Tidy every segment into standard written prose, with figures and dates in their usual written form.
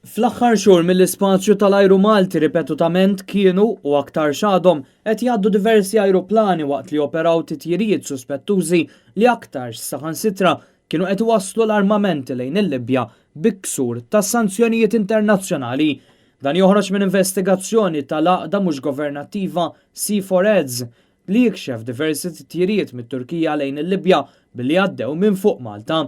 Fl-aħħar xhur mill-ispazju tal-ajru Malti ripetutament kienu u aktarx għadhom qed jgħaddu diversi ajruplani waqt li joperaw titjiriet suspettużi li aktarx saħansitra kienu qed iwasslu l-armamenti lejn il-Libja bi ksur tas-sanzjonijiet internazzjonali. Dan joħroġ minn investigazzjoni tal-għaqda mhux governattiva C4Eds li jikxef diversi titjiriet mit-Turkija lejn il-Libja billi għaddew minn fuq Malta.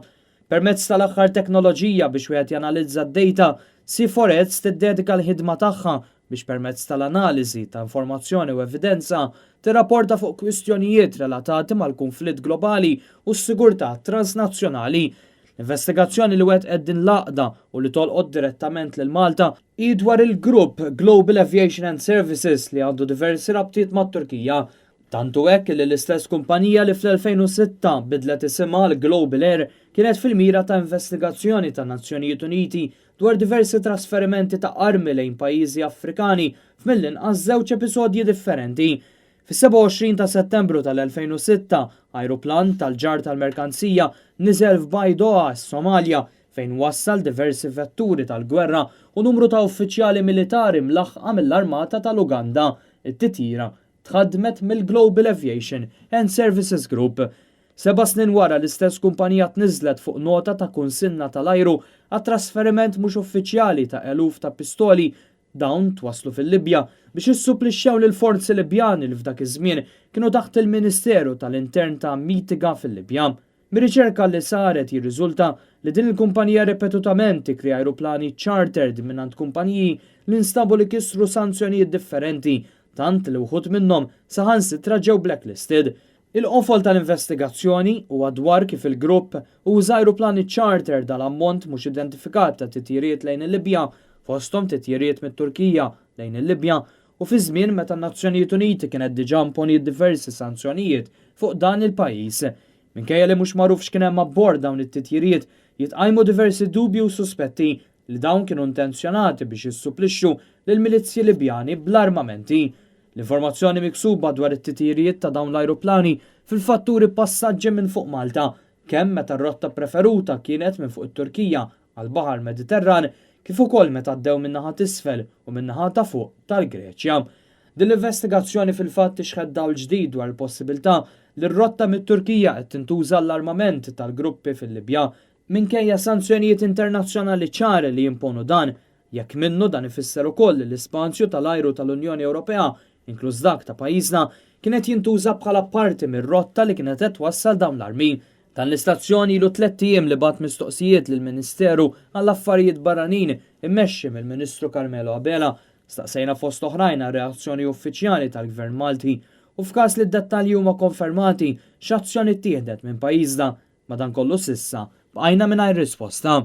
Permezz tal-aħħar teknoloġija biex wieħed janalizza d-data, C4Eds tiddedika l-ħidma tagħha biex permezz tal-analiżi ta' informazzjoni u evidenza tirrapporta fuq kwistjonijiet relatati mal-kunflitt globali u s-sigurtà transnazzjonali. L-investigazzjoni li wettqet din l-għaqda u li tolqot direttament lil Malta hi dwar il-grupp Global Aviation and Services li għandu diversi rabtiet mat-Turkija. Tantu hekk li l-istess kumpanija li fl-2006 bidlet isimha l-Global Air kienet fil-mira ta' investigazzjoni ta' Nazzjonijiet Uniti dwar diversi trasferimenti ta' armi lejn pajjiżi Afrikani f'mill-inqas żewġ episodji differenti. Fis-27 ta' Settembru tal-2006, ajruplan tal-ġar tal-merkanzija niżel f'Bajdoa, Somalja, fejn wassal diversi vetturi tal-gwerra u numru ta' uffiċjali militari mlaħqa mill-Armata tal-Uganda, it-titjira tħaddmet mill-Global Aviation and Services Group. 7 snin wara l-istess kumpanija tniżlet fuq nota ta' kunsinna tal-ajru għat trasferiment mhux uffiċjali ta' eluf ta' pistoli dawn twasslu fil-Libja biex issupplixxew lil forzi Libjani li f'dak iż-żmien kienu taħt il-Ministeru tal-Intern ta' Mitiga fil-Libja. Bir-riċerka li saret jirriżulta li din il-kumpanija ripetutament tikri ajruplani chartered mingħand kumpaniji li nstabu li kisru sanzjonijiet differenti tant li wħud minnhom saħansitra ġew blacklisted. Il-qofol tal-investigazzjoni huwa dwar kif il-grupp uża ajruplani charter dal-ammont mhux identifikat ta' titjiriet lejn il-Libja fosthom titjiriet mit-Turkija lejn il-Libja u fi żmien meta n-Nazzjonijiet Uniti kienet diġà imponiet diversi sanzjonijiet fuq dan il-pajjiż. Minkejja li mhux magħruf x'kien hemm abbord dawn it-titjiriet jitqajmu diversi dubji u suspetti li dawn kienu intenzjonati biex jissupplixxu lil milizzji Libjani bl-armamenti. L-informazzjoni miksuba dwar it-titjiriet ta' dawn l-ajruplani fil-fatturi passaġġi minn fuq Malta, kemm meta r-rotta preferuta kienet minn fuq it-Turkija għall-Baħar Mediterran kif ukoll meta għaddew min-naħa t'isfel u min-naħa ta' fuq tal-Greċja. Din l-investigazzjoni fil-fatt tixħed dawl ġdid dwar il-possibilità li r-rotta mit-Turkija qed tintuża l-armament tal-gruppi fil-Libja minkejja sanzjonijiet internazzjonali ċari li jimponu dan, jekk minnu dan ifisser ukoll l-ispazju tal-ajru tal-Unjoni Ewropea inkluż dak ta' pajjiżna kienet jintuża bħala parti mir-rotta li kienet qed twassal dawn l-armi. Dan l-istazzjoni ilu 3 ijiem li bat mistoqsijiet lill-Ministeru għall-Affarijiet Barranin immexxi mill-Ministru Carmelo Abela, staqsejna fost oħrajn reazzjoni uffiċjali tal-Gvern Malti u f'każ li d-dettalji huma konfermati x'azzjoni ttieħdet minn pajjiżna madankollu s'issa bqajna mingħajr risposta.